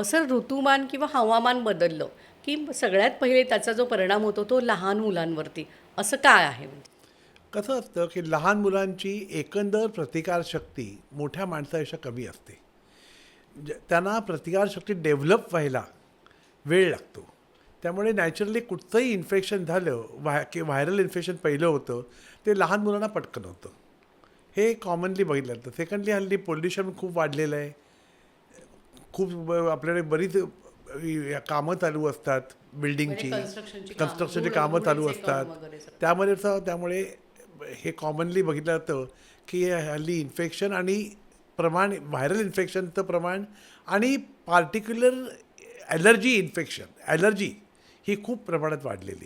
Sir ऋतुमान किंवा हवामान बदललं की सगळ्यात पहिले त्याचा जो परिणाम होतो तो लहान मुलांवरती असं काय आहे म्हणजे? कसं असतं की लहान मुलांची एकंदर प्रतिकारशक्ती मोठ्या माणसापेक्षा कमी असते. त्यांना प्रतिकारशक्ती डेव्हलप व्हायला वेळ लागतो. त्यामुळे नॅचरली कुठचंही इन्फेक्शन झालं की व्हायरल इन्फेक्शन पहिलं होतं ते लहान मुलांना पटकन होतं. हे कॉमनली बघितलं जातं. सेकंडली हल्ली पोल्युशन खूप वाढलेलं आहे. खूप आपल्याकडे बरीच कामं चालू असतात म्हणजे बिल्डिंगची, कन्स्ट्रक्शनची कामं, कन्स्ट्रक्शनची कामं चालू धुळीचे कण असतात. वगैरे सगळं. त्यामुळे हे कॉमनली बघितलं जातं की हल्ली इन्फेक्शन आणि प्रमाण व्हायरल इन्फेक्शनचं प्रमाण आणि पार्टिक्युलर ॲलर्जी इन्फेक्शन ॲलर्जी ही खूप प्रमाणात वाढलेली आहे.